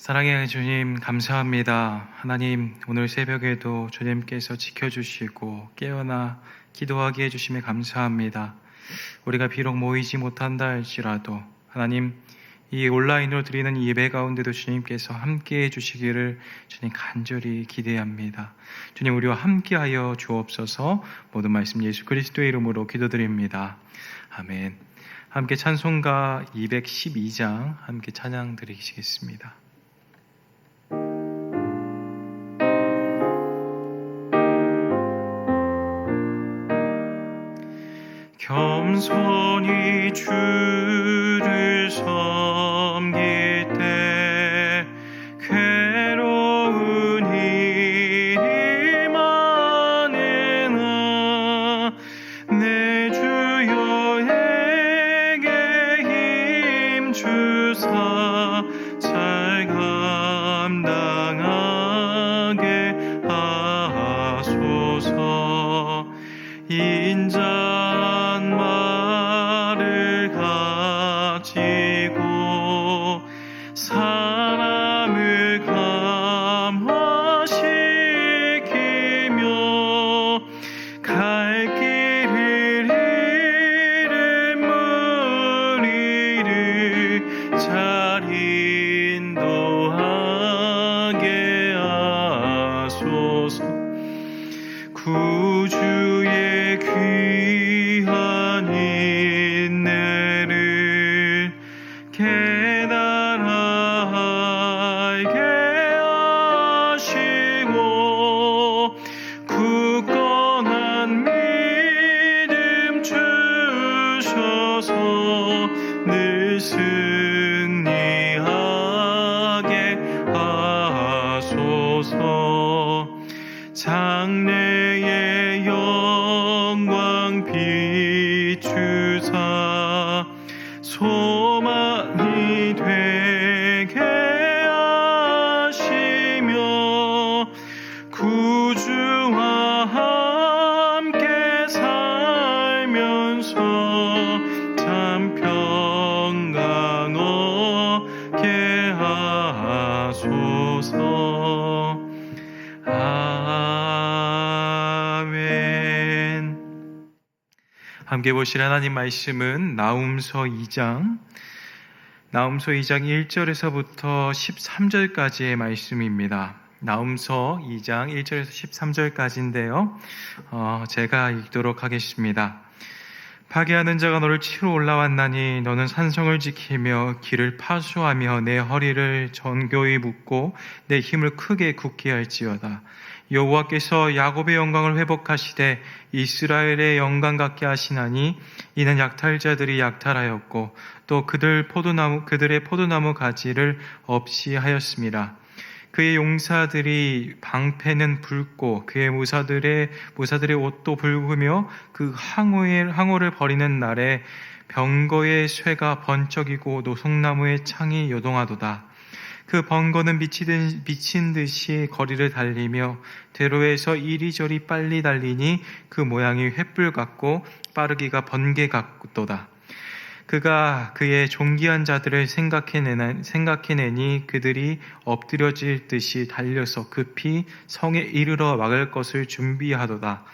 사랑의 주님, 감사합니다. 하나님, 오늘 새벽에도 주님께서 지켜주시고 깨어나 기도하게 해주심에 감사합니다. 우리가 비록 모이지 못한다 할지라도 하나님, 이 온라인으로 드리는 예배 가운데도 주님께서 함께 해주시기를 주님 간절히 기대합니다. 주님, 우리와 함께하여 주옵소서. 모든 말씀 예수 그리스도의 이름으로 기도드립니다. 아멘. 함께 찬송가 212장 함께 찬양 드리시겠습니다. 겸손히 주를 섬길 때 괴로운 일이 많으나 내 주여 내게 힘 주사 잘 감당하게 하소서. 인자 말을 가지고 사람을 감화시키며 갈 길을 잃은 무리를 잘 인도하게 하소서. 구주의 귀한 인내를 깨달아 알게 하시고 굳건한 믿음 주셔서 늘 승리하게 하소서. 장래의 영광 비추사 소망이 되게 하시며 구주와 함께 살면서 참 평강 얻게 하소서. 아멘. 함께 보실 하나님 말씀은 나훔서 2장 1절에서부터 13절까지의 말씀입니다. 나훔서 2장 1절에서 13절까지인데요. 제가 읽도록 하겠습니다. 파괴하는 자가 너를 치러 올라왔나니 너는 산성을 지키며 길을 파수하며 내 허리를 정교히 묶고 내 힘을 크게 굳게 할지어다. 여호와께서 야곱의 영광을 회복하시되 이스라엘의 영광 같게 하시나니 이는 약탈자들이 약탈하였고 또 그들의 포도나무 가지를 없이 하였음이라. 그의 용사들이 방패는 붉고 그의 무사들의 옷도 붉으며 그 항오를 버리는 날에 병거의 쇠가 번쩍이고 노송나무의 창이 요동하도다. 그 번거는 미친 듯이 거리를 달리며 대로에서 이리저리 빨리 달리니 그 모양이 횃불 같고 빠르기가 번개 같도다. 그가 그의 존귀한 자들을 생각해내니 그들이 엎드려질 듯이 달려서 급히 성에 이르러 막을 것을 준비하도다.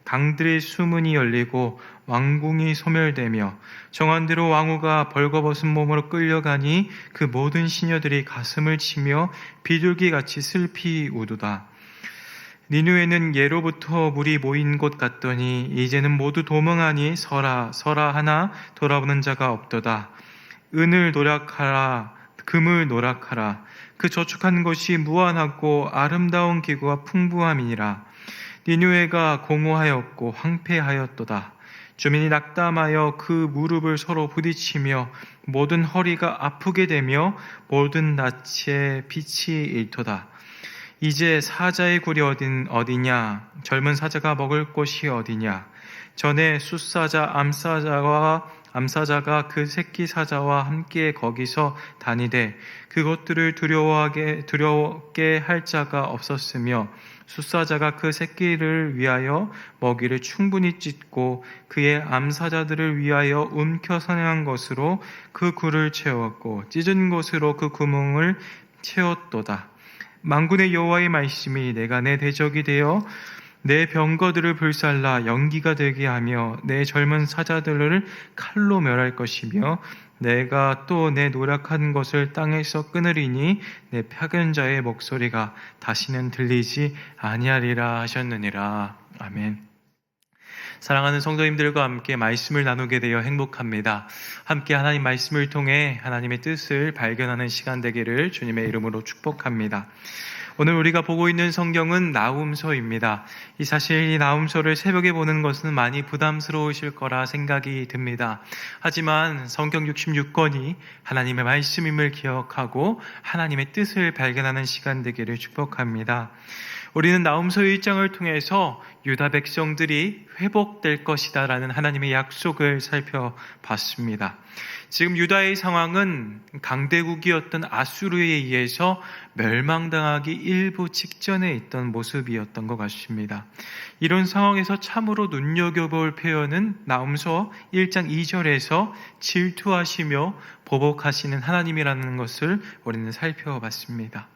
강들의 수문이 열리고 왕궁이 소멸되며 정한대로 왕후가 벌거벗은 몸으로 끌려가니 그 모든 시녀들이 가슴을 치며 비둘기같이 슬피 우도다. 니누에는 예로부터 물이 모인 곳 같더니 이제는 모두 도망하니 서라 하나 돌아보는 자가 없도다. 은을 노력하라, 금을 노력하라. 그 저축한 것이 무한하고 아름다운 기구와 풍부함이니라. 니누에가 공허하였고 황폐하였도다. 주민이 낙담하여 그 무릎을 서로 부딪히며 모든 허리가 아프게 되며 모든 낯에 빛이 일토다. 이제 사자의 굴이 어디냐? 젊은 사자가 먹을 곳이 어디냐? 전에 숫사자 암사자가 그 새끼 사자와 함께 거기서 다니되 그것들을 두려웠게 할 자가 없었으며 숫사자가 그 새끼를 위하여 먹이를 충분히 찢고 그의 암사자들을 위하여 움켜 사냥한 것으로 그 굴을 채웠고 찢은 곳으로 그 구멍을 채웠도다. 만군의 여호와의 말씀이 내가 내 대적이 되어 내 병거들을 불살라 연기가 되게 하며 내 젊은 사자들을 칼로 멸할 것이며 내가 또 내 노력한 것을 땅에서 끊으리니 내 파견자의 목소리가 다시는 들리지 아니하리라 하셨느니라. 아멘. 사랑하는 성도님들과 함께 말씀을 나누게 되어 행복합니다. 함께 하나님 말씀을 통해 하나님의 뜻을 발견하는 시간 되기를 주님의 이름으로 축복합니다. 오늘 우리가 보고 있는 성경은 나훔서입니다. 사실 이 나훔서를 새벽에 보는 것은 많이 부담스러우실 거라 생각이 듭니다. 하지만 성경 66권이 하나님의 말씀임을 기억하고 하나님의 뜻을 발견하는 시간 되기를 축복합니다. 우리는 나훔서 1장을 통해서 유다 백성들이 회복될 것이다 라는 하나님의 약속을 살펴봤습니다. 지금 유다의 상황은 강대국이었던 아수르에 의해서 멸망당하기 일부 직전에 있던 모습이었던 것 같습니다. 이런 상황에서 참으로 눈여겨볼 표현은 나훔서 1장 2절에서 질투하시며 보복하시는 하나님이라는 것을 우리는 살펴봤습니다.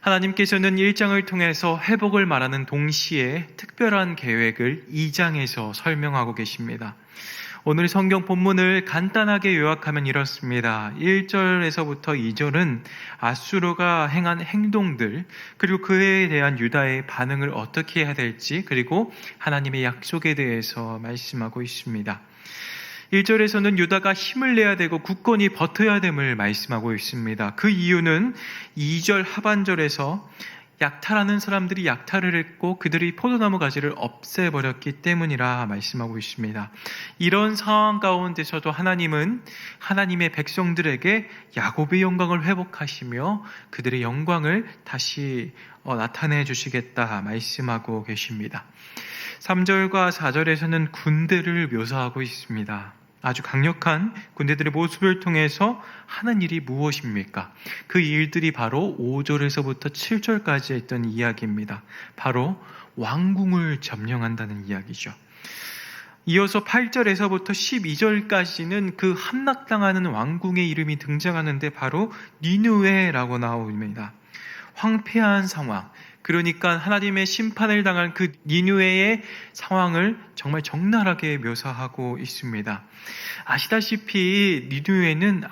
하나님께서는 1장을 통해서 회복을 말하는 동시에 특별한 계획을 2장에서 설명하고 계십니다. 오늘 성경 본문을 간단하게 요약하면 이렇습니다. 1절에서부터 2절은 아수르가 행한 행동들, 그리고 그에 대한 유다의 반응을 어떻게 해야 될지, 그리고 하나님의 약속에 대해서 말씀하고 있습니다. 1절에서는 유다가 힘을 내야 되고 굳건히 버텨야 됨을 말씀하고 있습니다. 그 이유는 2절 하반절에서 약탈하는 사람들이 약탈을 했고 그들이 포도나무 가지를 없애버렸기 때문이라 말씀하고 있습니다. 이런 상황 가운데서도 하나님은 하나님의 백성들에게 야곱의 영광을 회복하시며 그들의 영광을 다시 나타내 주시겠다 말씀하고 계십니다. 3절과 4절에서는 군대를 묘사하고 있습니다. 아주 강력한 군대들의 모습을 통해서 하는 일이 무엇입니까? 그 일들이 바로 5절에서부터 7절까지 했던 이야기입니다. 바로 왕궁을 점령한다는 이야기죠. 이어서 8절에서부터 12절까지는 그 함락당하는 왕궁의 이름이 등장하는데 바로 니느웨라고 나옵니다. 황폐한 상황, 그러니까 하나님의 심판을 당한 그 니느웨의 상황을 정말 적나라하게 묘사하고 있습니다. 아시다시피 니느웨는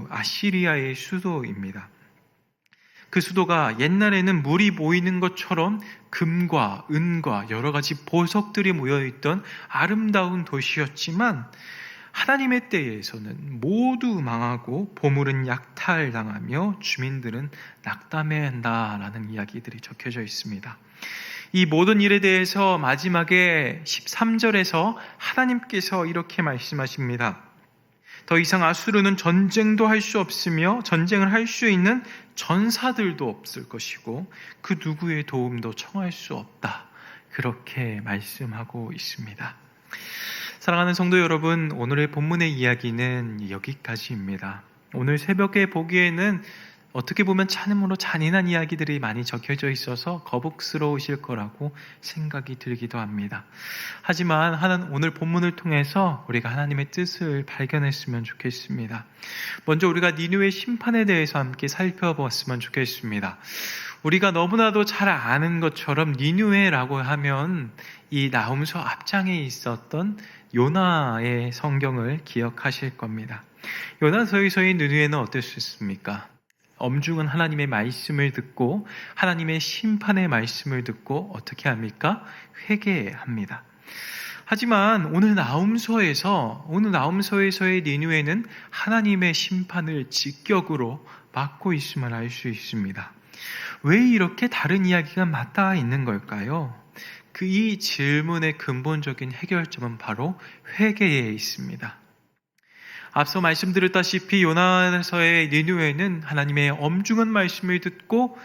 아시리아의 수도입니다. 그 수도가 옛날에는 물이 모이는 것처럼 금과 은과 여러 가지 보석들이 모여있던 아름다운 도시였지만 하나님의 때에서는 모두 망하고 보물은 약탈당하며 주민들은 낙담해한다라는 이야기들이 적혀져 있습니다. 이 모든 일에 대해서 마지막에 13절에서 하나님께서 이렇게 말씀하십니다. 더 이상 아수르는 전쟁도 할 수 없으며 전쟁을 할 수 있는 전사들도 없을 것이고 그 누구의 도움도 청할 수 없다. 그렇게 말씀하고 있습니다. 사랑하는 성도 여러분, 오늘의 본문의 이야기는 여기까지입니다. 오늘 새벽에 보기에는 어떻게 보면 참으로 잔인한 이야기들이 많이 적혀져 있어서 거북스러우실 거라고 생각이 들기도 합니다. 하지만 오늘 본문을 통해서 우리가 하나님의 뜻을 발견했으면 좋겠습니다. 먼저 우리가 니느웨 심판에 대해서 함께 살펴봤으면 좋겠습니다. 우리가 너무나도 잘 아는 것처럼 니느웨라고 하면 이 나훔서 앞장에 있었던 요나의 성경을 기억하실 겁니다. 요나서에서의 니느웨는 어땠습니까? 엄중한 하나님의 말씀을 듣고 하나님의 심판의 말씀을 듣고 어떻게 합니까? 회개합니다. 하지만 오늘 나훔서에서의 니느웨는 하나님의 심판을 직격으로 맞고 있음을 알 수 있습니다. 왜 이렇게 다른 이야기가 맞닿아 있는 걸까요? 이 질문의 근본적인 해결점은 바로 회개에 있습니다. 앞서 말씀드렸다시피 요나서의 니느웨는 하나님의 엄중한 말씀을 듣고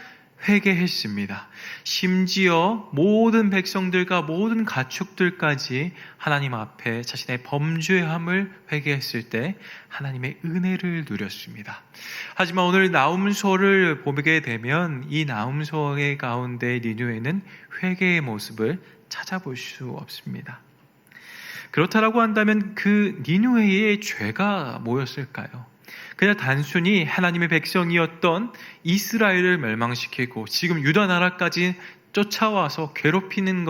회개했습니다. 심지어 모든 백성들과 모든 가축들까지 하나님 앞에 자신의 범죄함을 회개했을 때 하나님의 은혜를 누렸습니다. 하지만 오늘 나훔서를 보게 되면 이 나훔서의 가운데 니느웨는 회개의 모습을 찾아볼 수 없습니다. 그렇다라고 한다면 그 니느웨의 죄가 뭐였을까요? 그냥 단순히 하나님의 백성이었던 이스라엘을 멸망시키고 지금 유다 나라까지 쫓아와서 괴롭히는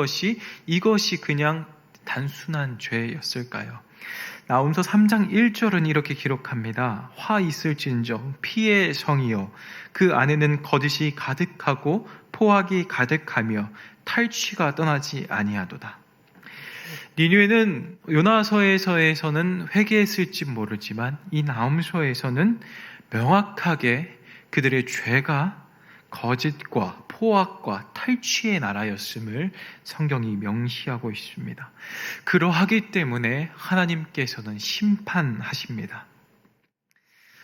이것이 그냥 단순한 죄였을까요? 나홈서 3장 1절은 이렇게 기록합니다. 화 있을진정 피의 성이요 그 안에는 거짓이 가득하고 포악이 가득하며 탈취가 떠나지 아니하도다. 니느웨는 요나서에서는 회개했을지 모르지만 이 나홈서에서는 명확하게 그들의 죄가 거짓과 포악과 탈취의 나라였음을 성경이 명시하고 있습니다. 그러하기 때문에 하나님께서는 심판하십니다.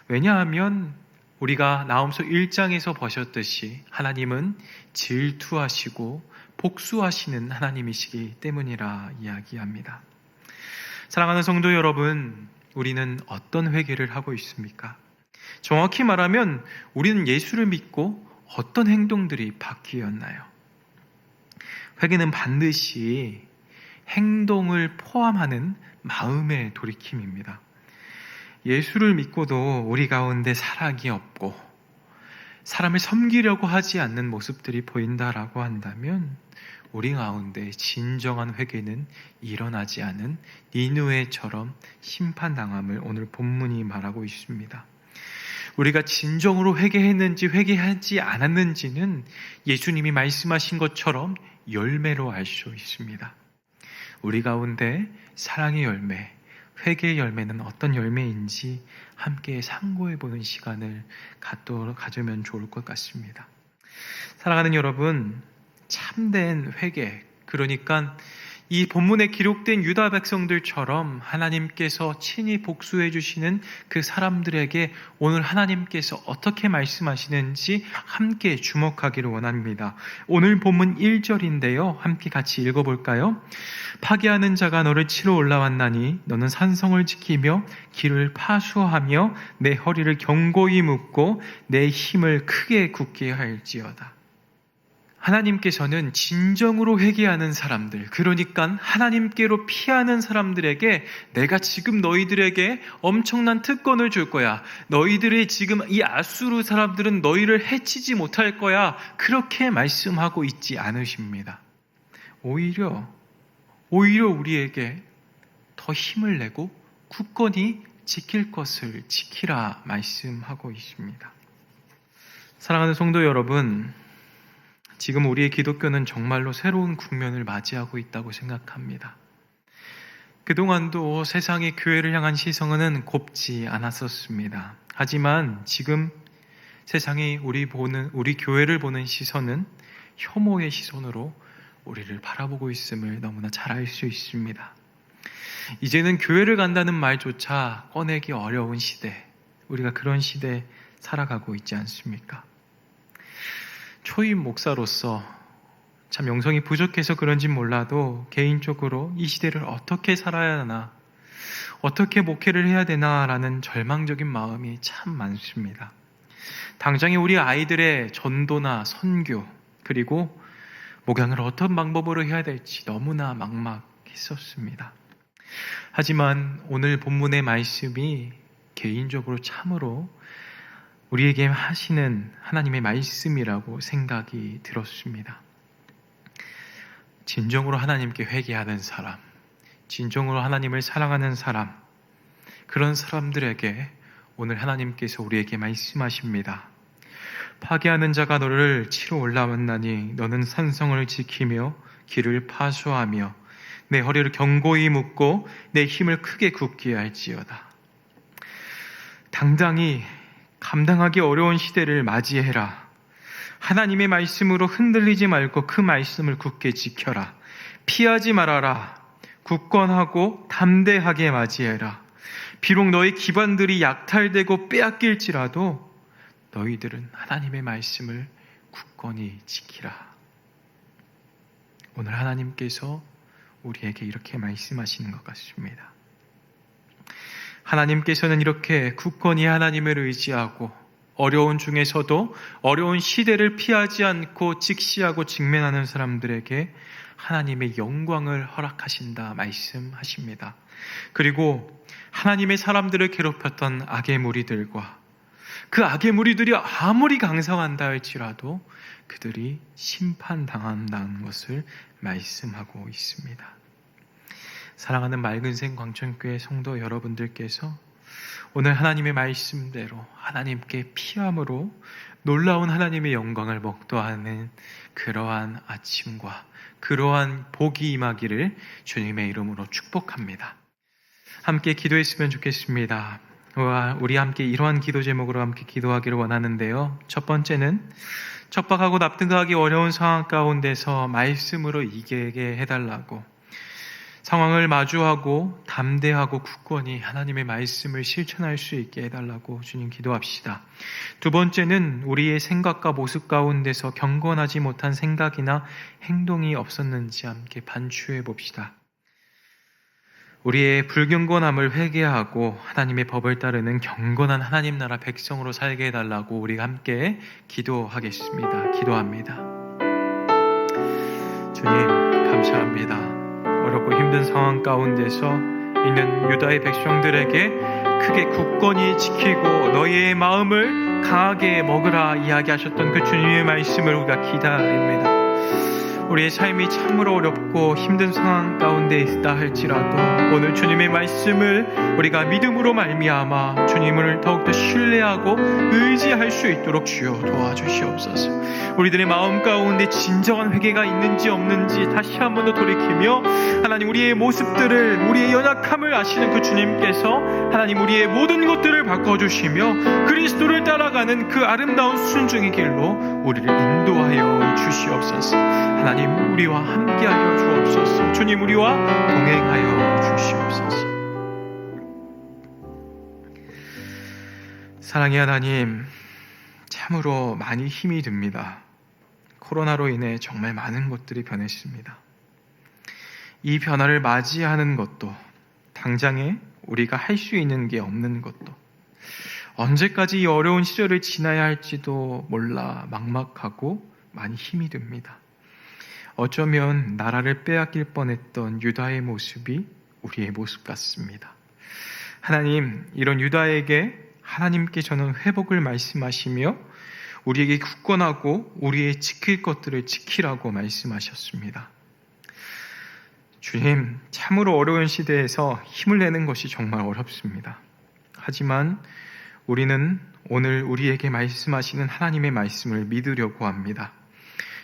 왜냐하면 우리가 나홈서 1장에서 보셨듯이 하나님은 질투하시고 복수하시는 하나님이시기 때문이라 이야기합니다. 사랑하는 성도 여러분, 우리는 어떤 회개를 하고 있습니까? 정확히 말하면 우리는 예수를 믿고 어떤 행동들이 바뀌었나요? 회개는 반드시 행동을 포함하는 마음의 돌이킴입니다. 예수를 믿고도 우리 가운데 사랑이 없고 사람을 섬기려고 하지 않는 모습들이 보인다라고 한다면 우리 가운데 진정한 회개는 일어나지 않은 니느웨처럼 심판당함을 오늘 본문이 말하고 있습니다. 우리가 진정으로 회개했는지 회개하지 않았는지는 예수님이 말씀하신 것처럼 열매로 알 수 있습니다. 우리 가운데 사랑의 열매, 회개의 열매는 어떤 열매인지 함께 상고해보는 시간을 가지면 좋을 것 같습니다. 사랑하는 여러분, 참된 회개, 그러니까 이 본문에 기록된 유다 백성들처럼 하나님께서 친히 복수해 주시는 그 사람들에게 오늘 하나님께서 어떻게 말씀하시는지 함께 주목하기를 원합니다. 오늘 본문 1절인데요. 함께 같이 읽어볼까요? 파괴하는 자가 너를 치러 올라왔나니 너는 산성을 지키며 길을 파수하며 내 허리를 견고히 묶고 내 힘을 크게 굳게 할지어다. 하나님께서는 진정으로 회개하는 사람들, 그러니까 하나님께로 피하는 사람들에게 내가 지금 너희들에게 엄청난 특권을 줄 거야. 너희들이 지금 이 아수르 사람들은 너희를 해치지 못할 거야. 그렇게 말씀하고 있지 않으십니다. 오히려 우리에게 더 힘을 내고 굳건히 지킬 것을 지키라 말씀하고 있습니다. 사랑하는 성도 여러분, 지금 우리의 기독교는 정말로 새로운 국면을 맞이하고 있다고 생각합니다. 그동안도 세상의 교회를 향한 시선은 곱지 않았었습니다. 하지만 지금 세상이 우리 교회를 보는 시선은 혐오의 시선으로 우리를 바라보고 있음을 너무나 잘 알 수 있습니다. 이제는 교회를 간다는 말조차 꺼내기 어려운 시대, 우리가 그런 시대에 살아가고 있지 않습니까? 초임 목사로서 참 영성이 부족해서 그런지 몰라도 개인적으로 이 시대를 어떻게 살아야 하나, 어떻게 목회를 해야 되나라는 절망적인 마음이 참 많습니다. 당장에 우리 아이들의 전도나 선교, 그리고 목양을 어떤 방법으로 해야 될지 너무나 막막했었습니다. 하지만 오늘 본문의 말씀이 개인적으로 참으로 우리에게 하시는 하나님의 말씀이라고 생각이 들었습니다. 진정으로 하나님께 회개하는 사람, 진정으로 하나님을 사랑하는 사람, 그런 사람들에게 오늘 하나님께서 우리에게 말씀하십니다. 파괴하는 자가 너를 치러 올라왔나니 너는 산성을 지키며 길을 파수하며 내 허리를 견고히 묶고 내 힘을 크게 굳게 할지어다. 당당히 감당하기 어려운 시대를 맞이해라. 하나님의 말씀으로 흔들리지 말고 그 말씀을 굳게 지켜라. 피하지 말아라. 굳건하고 담대하게 맞이해라. 비록 너희 기반들이 약탈되고 빼앗길지라도 너희들은 하나님의 말씀을 굳건히 지키라. 오늘 하나님께서 우리에게 이렇게 말씀하시는 것 같습니다. 하나님께서는 이렇게 굳건히 하나님을 의지하고 어려운 중에서도 어려운 시대를 피하지 않고 직시하고 직면하는 사람들에게 하나님의 영광을 허락하신다 말씀하십니다. 그리고 하나님의 사람들을 괴롭혔던 악의 무리들과 그 악의 무리들이 아무리 강성한다 할지라도 그들이 심판당한다는 것을 말씀하고 있습니다. 사랑하는 맑은생 광천교회 성도 여러분들께서 오늘 하나님의 말씀대로 하나님께 피함으로 놀라운 하나님의 영광을 목도하는 그러한 아침과 그러한 복이 임하기를 주님의 이름으로 축복합니다. 함께 기도했으면 좋겠습니다. 우리 함께 이러한 기도 제목으로 함께 기도하기를 원하는데요. 첫 번째는 척박하고 납득하기 어려운 상황 가운데서 말씀으로 이기게 해달라고, 상황을 마주하고 담대하고 굳건히 하나님의 말씀을 실천할 수 있게 해달라고 주님 기도합시다. 두 번째는 우리의 생각과 모습 가운데서 경건하지 못한 생각이나 행동이 없었는지 함께 반추해 봅시다. 우리의 불경건함을 회개하고 하나님의 법을 따르는 경건한 하나님 나라 백성으로 살게 해달라고 우리가 함께 기도하겠습니다. 기도합니다. 주님 감사합니다. 어렵고 힘든 상황 가운데서 있는 유다의 백성들에게 크게 굳건히 지키고 너희의 마음을 강하게 먹으라 이야기하셨던 그 주님의 말씀을 우리가 기다립니다. 우리의 삶이 참으로 어렵고 힘든 상황 가운데 있다 할지라도 오늘 주님의 말씀을 우리가 믿음으로 말미암아 주님을 더욱더 신뢰하고 의지할 수 있도록 주여 도와주시옵소서. 우리들의 마음 가운데 진정한 회개가 있는지 없는지 다시 한 번 더 돌이키며 하나님 우리의 모습들을, 우리의 연약함을 아시는 그 주님께서 하나님 우리의 모든 것들을 바꿔주시며 그리스도를 따라가는 그 아름다운 순종의 길로 우리를 인도하여 주시옵소서. 하나님 우리와 함께하여 주옵소서. 주님 우리와 동행하여 주시옵소서. 사랑의 하나님, 참으로 많이 힘이 듭니다. 코로나로 인해 정말 많은 것들이 변했습니다. 이 변화를 맞이하는 것도, 당장에 우리가 할 수 있는 게 없는 것도, 언제까지 이 어려운 시절을 지나야 할지도 몰라 막막하고 많이 힘이 듭니다. 어쩌면 나라를 빼앗길 뻔했던 유다의 모습이 우리의 모습 같습니다. 하나님, 이런 유다에게 하나님께서는 회복을 말씀하시며 우리에게 굳건하고 우리의 지킬 것들을 지키라고 말씀하셨습니다. 주님, 참으로 어려운 시대에서 힘을 내는 것이 정말 어렵습니다. 하지만 우리는 오늘 우리에게 말씀하시는 하나님의 말씀을 믿으려고 합니다.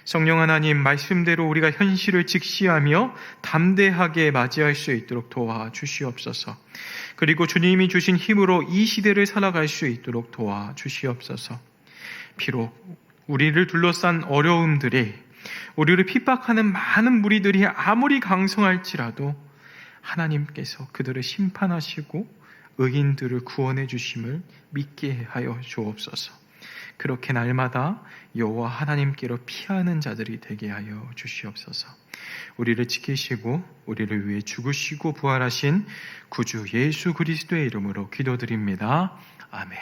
성령 하나님, 말씀대로 우리가 현실을 직시하며 담대하게 맞이할 수 있도록 도와주시옵소서. 그리고 주님이 주신 힘으로 이 시대를 살아갈 수 있도록 도와주시옵소서. 비록 우리를 둘러싼 어려움들이, 우리를 핍박하는 많은 무리들이 아무리 강성할지라도 하나님께서 그들을 심판하시고 의인들을 구원해 주심을 믿게 하여 주옵소서. 그렇게 날마다 여호와 하나님께로 피하는 자들이 되게 하여 주시옵소서. 우리를 지키시고 우리를 위해 죽으시고 부활하신 구주 예수 그리스도의 이름으로 기도드립니다. 아멘.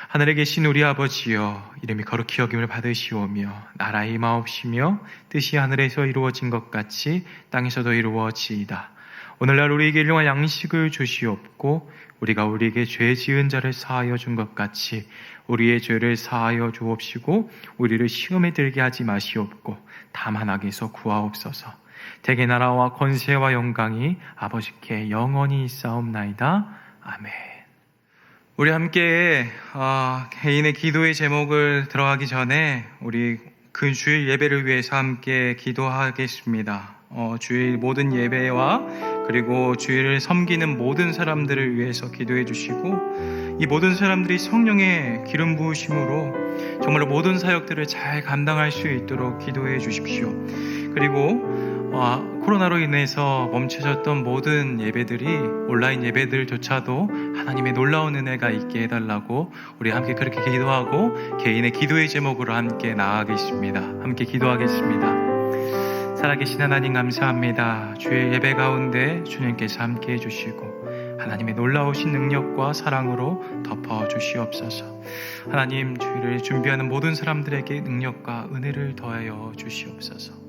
하늘에 계신 우리 아버지여, 이름이 거룩히 여김을 받으시오며 나라의 임하옵시며 뜻이 하늘에서 이루어진 것 같이 땅에서도 이루어지이다. 오늘날 우리에게 일용할 양식을 주시옵고 우리가 우리에게 죄 지은 자를 사하여 준 것 같이 우리의 죄를 사하여 주옵시고 우리를 시험에 들게 하지 마시옵고 다만 악에서 구하옵소서. 대개 나라와 권세와 영광이 아버지께 영원히 있사옵나이다. 아멘. 우리 함께 개인의 기도의 제목을 들어가기 전에 우리 그 주일 예배를 위해서 함께 기도하겠습니다. 주일 모든 예배와 그리고 주일을 섬기는 모든 사람들을 위해서 기도해 주시고 이 모든 사람들이 성령의 기름 부으심으로 정말로 모든 사역들을 잘 감당할 수 있도록 기도해 주십시오. 그리고 코로나로 인해서 멈춰졌던 모든 예배들이, 온라인 예배들조차도 하나님의 놀라운 은혜가 있게 해달라고 우리 함께 그렇게 기도하고 개인의 기도의 제목으로 함께 나아가겠습니다. 함께 기도하겠습니다. 살아계신 하나님 감사합니다. 주의 예배 가운데 주님께서 함께 해주시고 하나님의 놀라우신 능력과 사랑으로 덮어주시옵소서. 하나님, 주일을 준비하는 모든 사람들에게 능력과 은혜를 더하여 주시옵소서.